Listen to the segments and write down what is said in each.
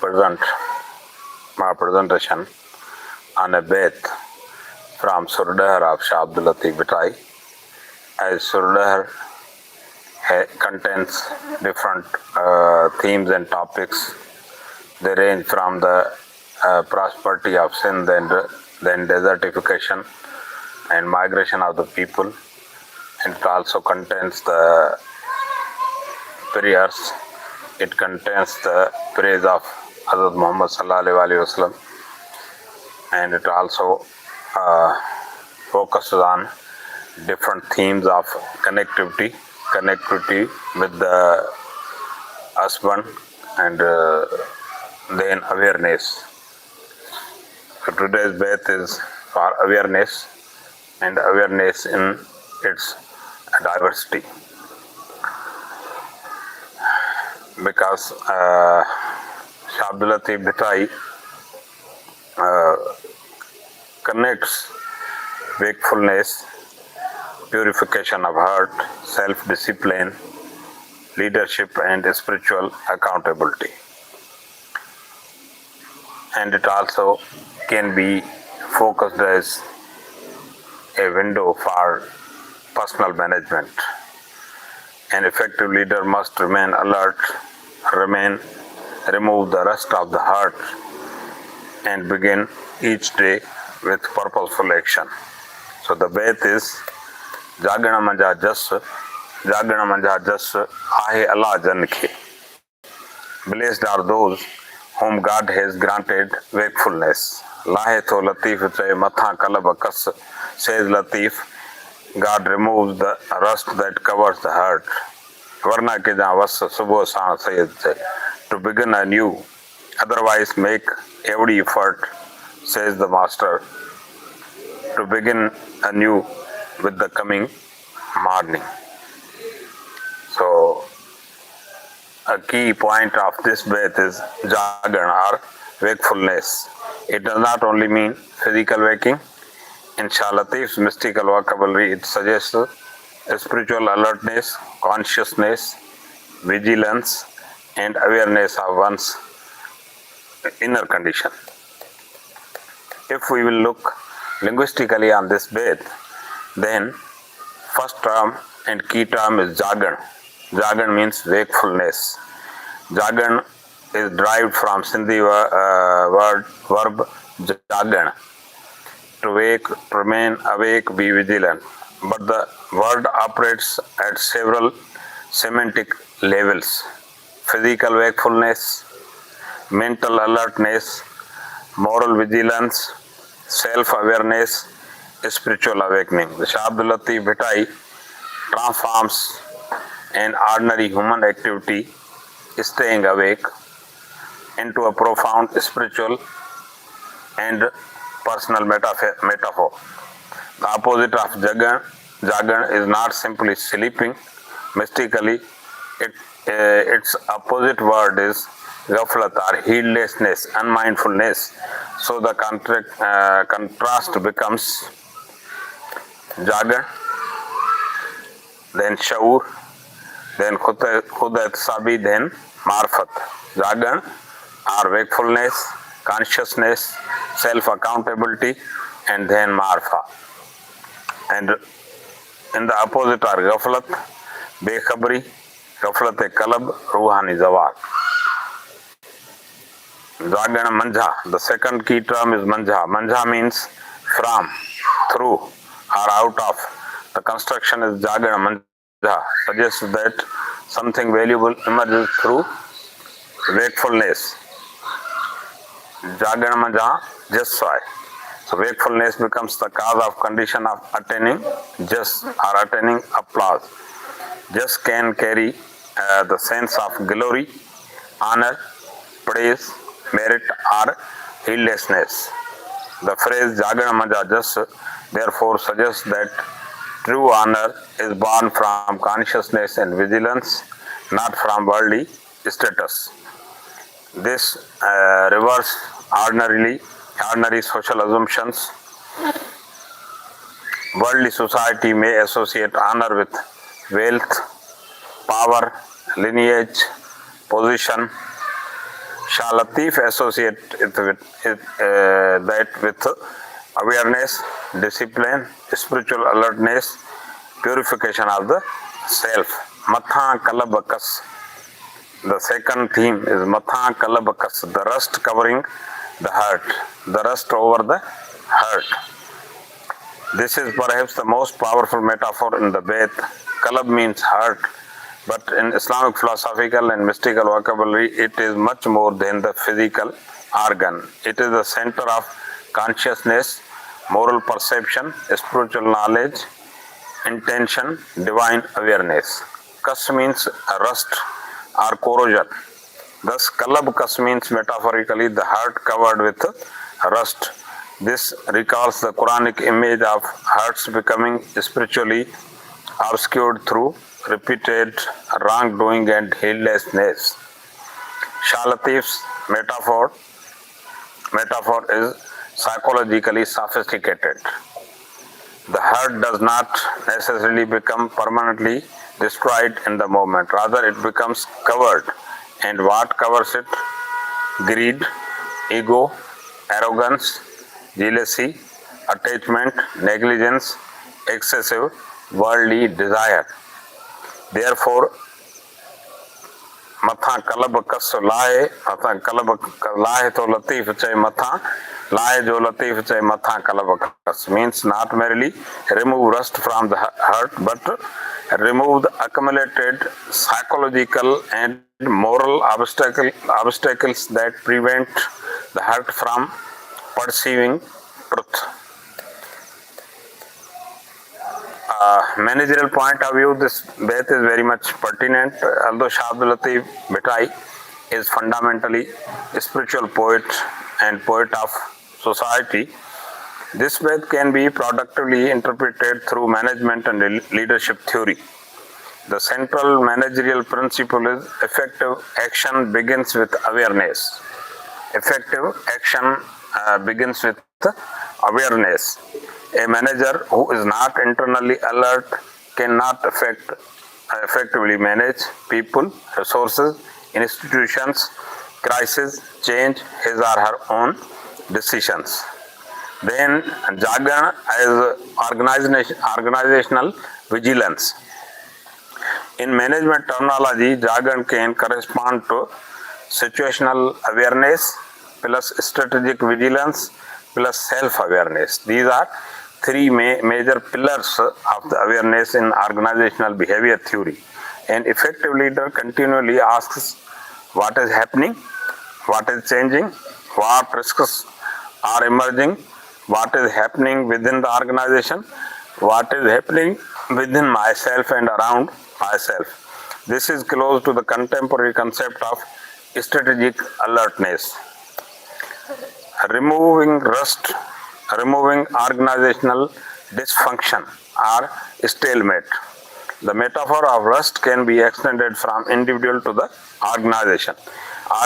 present my presentation on a beth from Surdahar of Shah Abdul Latif Bitai. As Surdahar contains different themes and topics. They range from the prosperity of sin, then desertification and migration of the people. And it also contains the prayers. It contains the praise of Hazrat Muhammad Sallallahu Alaihi Wasallam, and it also focuses on different themes of connectivity with the husband, and then awareness. So today's beth is for awareness, and awareness in its diversity. Because Shah Abdul Latif Bitai connects wakefulness, purification of heart, self-discipline, leadership and spiritual accountability. And it also can be focused as a window for personal management. An effective leader must remain alert, remove the rust of the heart, and begin each day with purposeful action. So the beth is Jagana Manja Jas Ahe Allah Janke. Blessed are those whom God has granted wakefulness. Lahe to Latif Chay Matha Kalabakas, says Latif, God removes the rust that covers the heart. Varna ke jahan vas subho saan sayed chay. To begin anew, otherwise make every effort, says the Master, to begin anew with the coming morning. So, a key point of this beth is Jagan or wakefulness. It does not only mean physical waking. In Shah Latif's mystical vocabulary, it suggests a spiritual alertness, consciousness, vigilance, and awareness of one's inner condition. If we will look linguistically on this beth, then first term and key term is Jagan. Jagan means wakefulness. Jagan is derived from Sindhi verb Jagan, to wake, to remain awake, be vigilant. But the word operates at several semantic levels: physical wakefulness, mental alertness, moral vigilance, self-awareness, spiritual awakening. The Shah Abdul Latif Bitai transforms an ordinary human activity, staying awake, into a profound spiritual and personal metaphor. The opposite of Jagan is not simply sleeping. Mystically, its opposite word is Ghaflat or heedlessness, unmindfulness. So the contrast becomes Jagan, then Shaur, then Khudat Sabi, then Marfat. Jagan or wakefulness, consciousness, self-accountability, and then Marfa. And in the opposite are Ghaflat, Bekhabri, Ghaflat-e-Kalab, Ruhani Zawar. Jagana Manja, the second key term is Manja. Manja means from, through, or out of. The construction is Jagana Manja, suggests that something valuable emerges through wakefulness. Jagana Manja, Jaswai. So wakefulness becomes the cause of condition of attaining jas or attaining applause. Jas can carry the sense of glory, honor, praise, merit, or heedlessness. The phrase Jagana Manja Jas therefore suggests that true honor is born from consciousness and vigilance, not from worldly status. This reverse ordinary social assumptions. Worldly society may associate honor with wealth, power, lineage, position, Shah Latif associate that with awareness, discipline, spiritual alertness, purification of the self. Matha Kalabakas. The second theme is Matha Kalabakas, the rust covering the heart, the rust over the heart. This is perhaps the most powerful metaphor in the Ved. Kalab means heart, but in Islamic philosophical and mystical vocabulary, it is much more than the physical organ. It is the center of consciousness, moral perception, spiritual knowledge, intention, divine awareness. Kas means rust or corrosion. Thus, Kalab Kas means metaphorically the heart covered with rust. This recalls the Quranic image of hearts becoming spiritually obscured through repeated wrongdoing and heedlessness. Shah Latif's metaphor is psychologically sophisticated. The heart does not necessarily become permanently destroyed in the moment. Rather, it becomes covered. And what covers it? Greed, ego, arrogance, jealousy, attachment, negligence, excessive worldly desire. Therefore, Matha Kalab Kas Lae, Matha Kalab Lae to Latif Chay Matha, Lae Jo Latif Chay Matha Kalab Kas means not merely remove rust from the heart, but remove the accumulated psychological and moral obstacles that prevent the heart from perceiving truth. Managerial point of view, this Beth is very much pertinent. Although Shah Abdul Latif Bhittai is fundamentally a spiritual poet and poet of society, this Beth can be productively interpreted through management and leadership theory. The central managerial principle is effective action begins with awareness. Effective action begins with awareness. A manager who is not internally alert cannot effectively manage people, resources, institutions, crisis, change his or her own decisions. Then Jagan as organizational vigilance. In management terminology, Jagan can correspond to situational awareness plus strategic vigilance plus self-awareness. These are three major pillars of the awareness in organizational behavior theory. An effective leader continually asks what is happening, what is changing, what risks are emerging, what is happening within the organization, what is happening within myself and around myself. This is close to the contemporary concept of strategic alertness. Removing rust, removing organizational dysfunction or stalemate. The metaphor of rust can be extended from individual to the organization.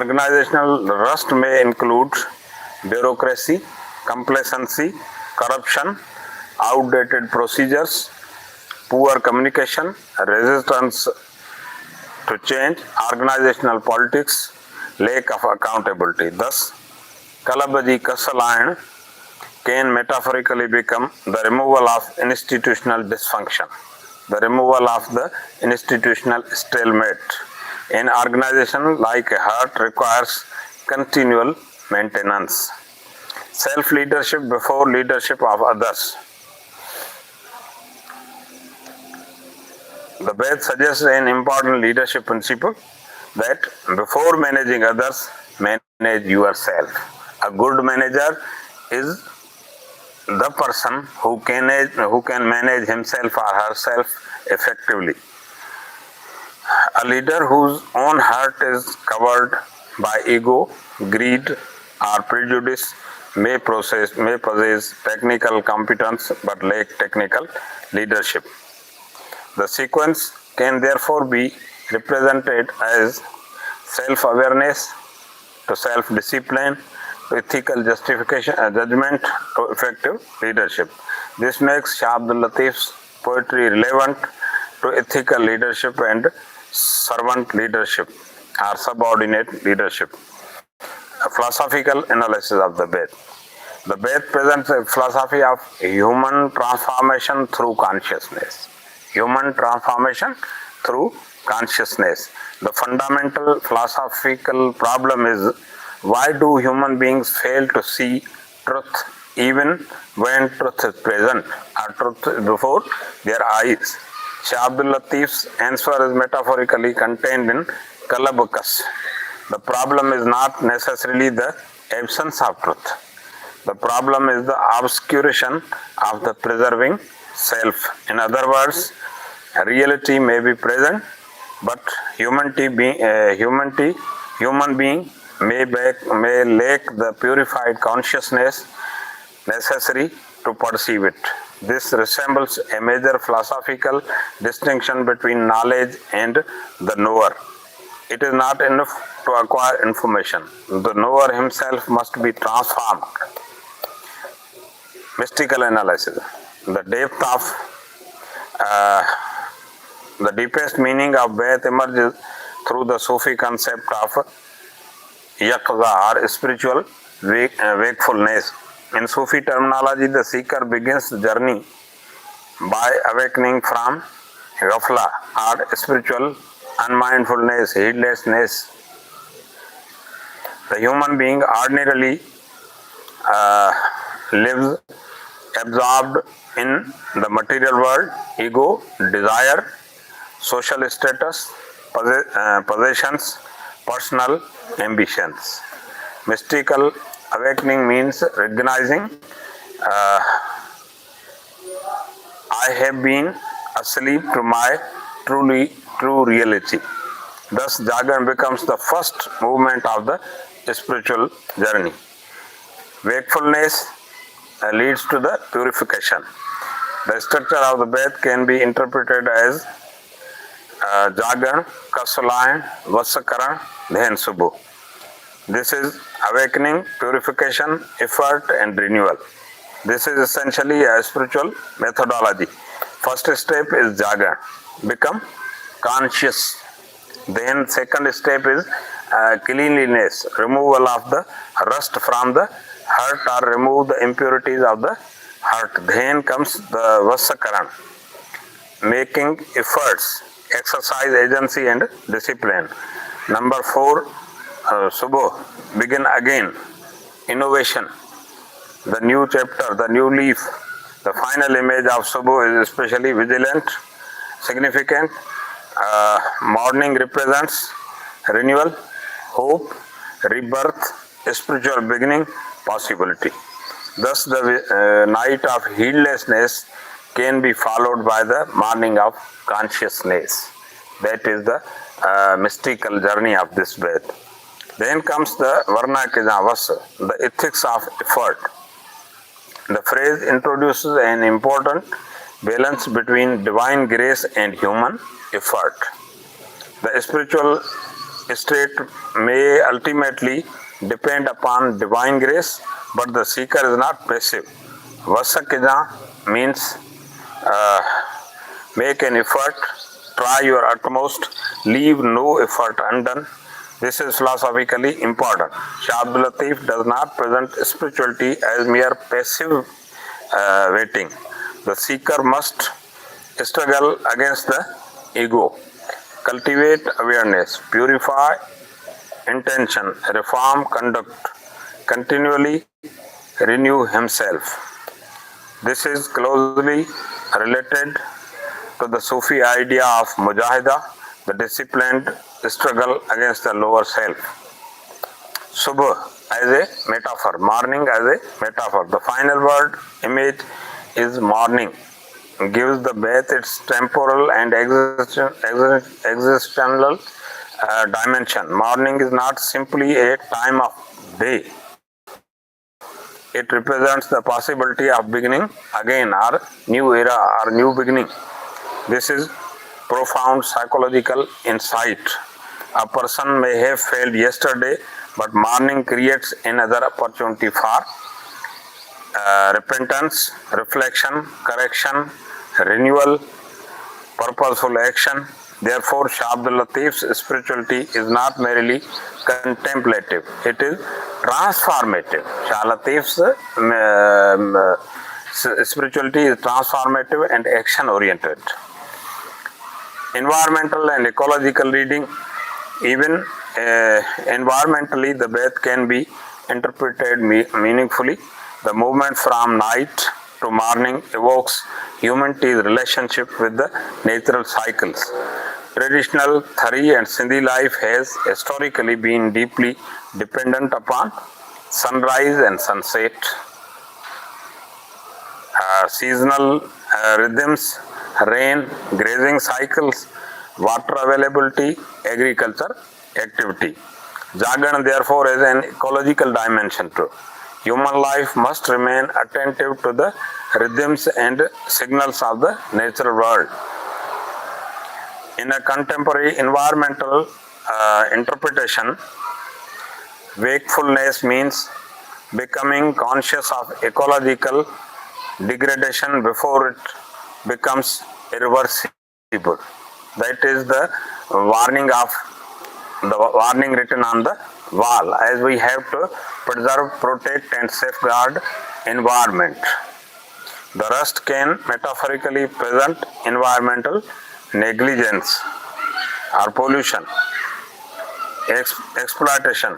Organizational rust may include bureaucracy, complacency, corruption, outdated procedures, poor communication, resistance to change, organizational politics, lack of accountability. Thus, Kalabaji Kasalayan can metaphorically become the removal of institutional dysfunction, the removal of the institutional stalemate. An organization like a heart requires continual maintenance. Self-leadership before leadership of others. The Ved suggests an important leadership principle that before managing others, manage yourself. A good manager is the person who can manage himself or herself effectively. A leader whose own heart is covered by ego, greed, or prejudice may possess technical competence but lack technical leadership. The sequence can therefore be represented as self-awareness to self-discipline to ethical judgment to effective leadership. This makes Shah Abdul Latif's poetry relevant to ethical leadership and servant leadership or subordinate leadership. philosophical analysis of the Ved. The Ved presents a philosophy of human transformation through consciousness. Human transformation through consciousness. The fundamental philosophical problem is, why do human beings fail to see truth even when truth is present or truth is before their eyes? Shah Abdul Latif's answer is metaphorically contained in Calabacus. The problem is not necessarily the absence of truth. The problem is the obscuration of the preserving self. In other words, reality may be present, but human being may lack the purified consciousness necessary to perceive it. This resembles a major philosophical distinction between knowledge and the knower. It is not enough to acquire information. The knower himself must be transformed. Mystical analysis. The deepest meaning of Ved emerges through the Sufi concept of yaqza or spiritual wakefulness. In Sufi terminology, the seeker begins the journey by awakening from ghafla or spiritual unmindfulness, heedlessness. The human being ordinarily lives absorbed in the material world, ego, desire, social status, possessions, personal ambitions. Mystical awakening means recognizing I have been asleep to my true reality. Thus, Jagan becomes the first movement of the spiritual journey. Wakefulness leads to the purification. The structure of the Ved can be interpreted as Jagan, Kasalayan, Vasakaran, then Subhu. This is awakening, purification, effort, and renewal. This is essentially a spiritual methodology. First step is Jagan, become conscious. Then second step is cleanliness, removal of the rust from the heart or remove the impurities of the heart. Then comes the Vasakaran, making efforts, exercise agency and discipline. Number 4, Subho, begin again, innovation, the new chapter, the new leaf. The final image of Subho is especially vigilant, significant. Morning represents renewal, hope, rebirth, spiritual beginning, possibility. Thus, the night of heedlessness can be followed by the morning of consciousness. That is the mystical journey of this Ved. Then comes the Varna Kijavas, the ethics of effort. The phrase introduces an important balance between divine grace and human effort. The spiritual state may ultimately depend upon divine grace, but the seeker is not passive. Vasakija means make an effort, try your utmost, leave no effort undone. This is philosophically important. Shah Abdul Latif does not present spirituality as mere passive waiting. The seeker must struggle against the ego, cultivate awareness, purify intention, reform conduct, continually renew himself. This is closely related to the Sufi idea of mujahida, the disciplined struggle against the lower self. Subh as a metaphor, morning as a metaphor. The final word image is morning, gives the Ved its temporal and existential dimension. Morning is not simply a time of day. It represents the possibility of beginning again, or new era, or new beginning. This is profound psychological insight. A person may have failed yesterday, but morning creates another opportunity for repentance, reflection, correction, renewal, purposeful action. Therefore, Shah Abdul Latif's spirituality is not merely contemplative, it is transformative. Shah Latif's spirituality is transformative and action oriented. Environmental and ecological reading. Even environmentally, the Ved can be interpreted meaningfully. The movement from night to morning evokes humanity's relationship with the natural cycles. Traditional Thari and Sindhi life has historically been deeply dependent upon sunrise and sunset, seasonal rhythms, rain, grazing cycles, water availability, agriculture activity. Jagan therefore has an ecological dimension too. Human life must remain attentive to the rhythms and signals of the natural world. In a contemporary environmental interpretation, wakefulness means becoming conscious of ecological degradation before it becomes irreversible. That is the warning written on the wall, as we have to preserve, protect and safeguard environment. The rest can metaphorically present environmental negligence or pollution, exploitation,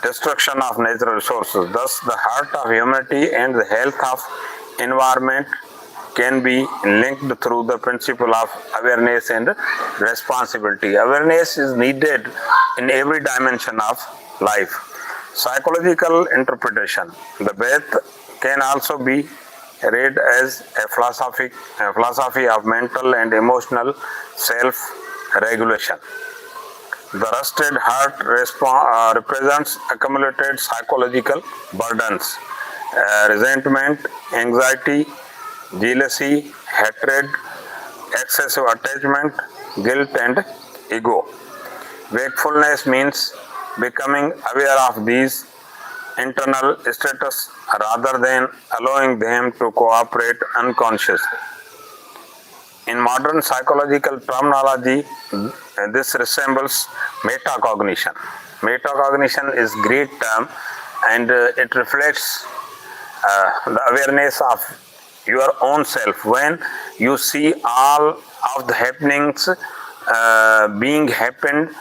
destruction of natural resources. Thus, the heart of humanity and the health of environment can be linked through the principle of awareness and responsibility. Awareness is needed in every dimension of life. Psychological interpretation. The Ved can also be read as a philosophy of mental and emotional self-regulation. The rusted heart represents accumulated psychological burdens, resentment, anxiety, jealousy, hatred, excessive attachment, guilt and ego. Wakefulness means becoming aware of these internal status rather than allowing them to cooperate unconsciously. In modern psychological terminology, this resembles metacognition. Metacognition is a great term and it reflects the awareness of your own self. When you see all of the happenings being happened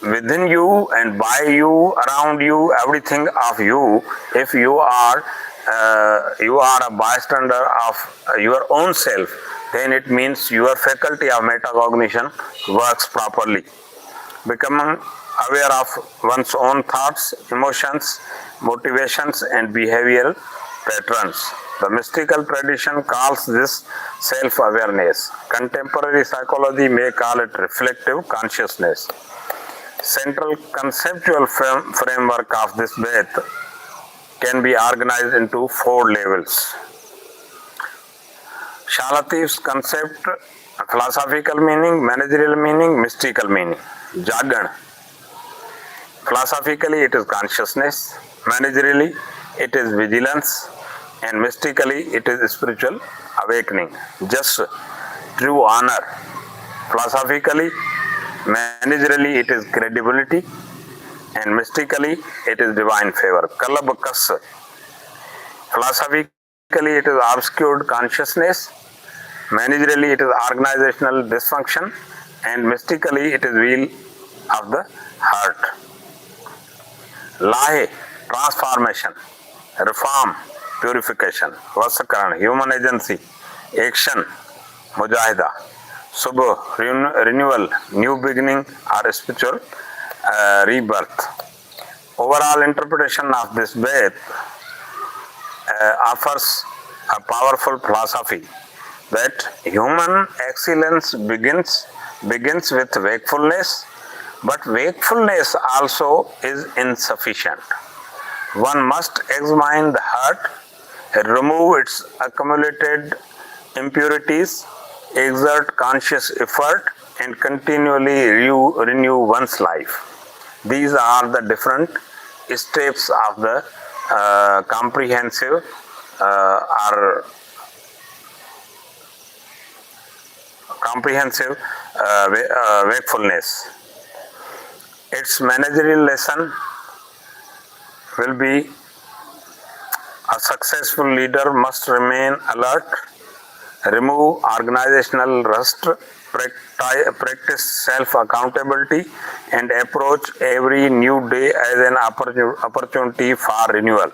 within you and by you, around you, everything of you, if you are a bystander of your own self, then it means your faculty of metacognition works properly. Becoming aware of one's own thoughts, emotions, motivations and behavioral patterns. The mystical tradition calls this self-awareness. Contemporary psychology may call it reflective consciousness. Central conceptual framework of this Ved can be organized into 4 levels. Shah Latif's concept, philosophical meaning, managerial meaning, mystical meaning. Jagan. Philosophically, it is consciousness. Managerially, it is vigilance. And mystically, it is spiritual awakening. Just true honor. Philosophically, managerially, it is credibility. And mystically, it is divine favor. Kalabakas. Philosophically, it is obscured consciousness. Managerially, it is organizational dysfunction, and mystically, it is wheel of the heart. Lahe, transformation, reform, purification. Vasakaran, human agency, action, mujahida. Subh, renewal, new beginning or spiritual rebirth. Overall interpretation of this Ved offers a powerful philosophy that human excellence begins with wakefulness, but wakefulness also is insufficient. One must examine the heart, remove its accumulated impurities, exert conscious effort, and continually renew one's life. These are the different steps of the comprehensive wakefulness. Its managerial lesson will be a successful leader must remain alert, remove organizational rust, practice self-accountability, and approach every new day as an opportunity for renewal.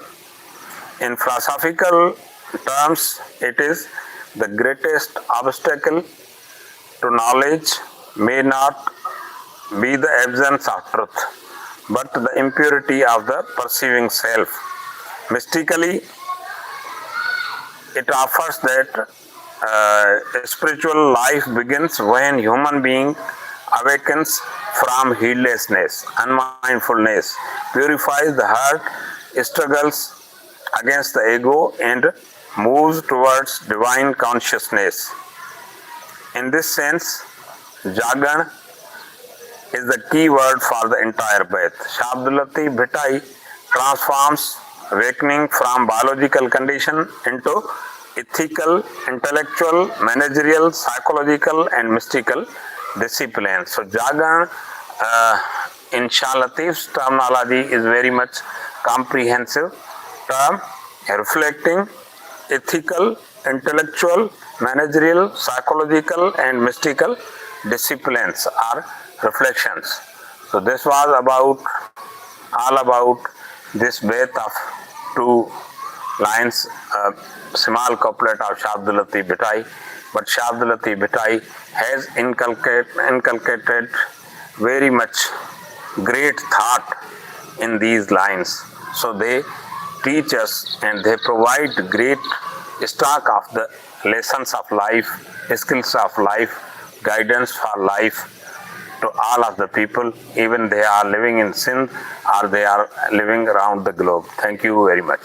In philosophical terms, it is the greatest obstacle to knowledge may not be the absence of truth, but the impurity of the perceiving self. Mystically, it offers that spiritual life begins when human being awakens from heedlessness, unmindfulness, purifies the heart, struggles against the ego, and moves towards divine consciousness. In this sense, Jagan is the key word for the entire path. Shabdulati Bhitai transforms awakening from biological condition into ethical, intellectual, managerial, psychological, and mystical discipline. So Jagan, in Shah Latif's terminology, is very much comprehensive term reflecting ethical, intellectual, managerial, psychological, and mystical disciplines or reflections. So this was all about this bait of two lines, small couplet of Shabdulati Bhitai, but Shabdulati Bhitai has inculcated very much great thought in these lines. So they teach us and they provide great stock of the lessons of life, skills of life, guidance for life to all of the people, even they are living in sin or they are living around the globe. Thank you very much.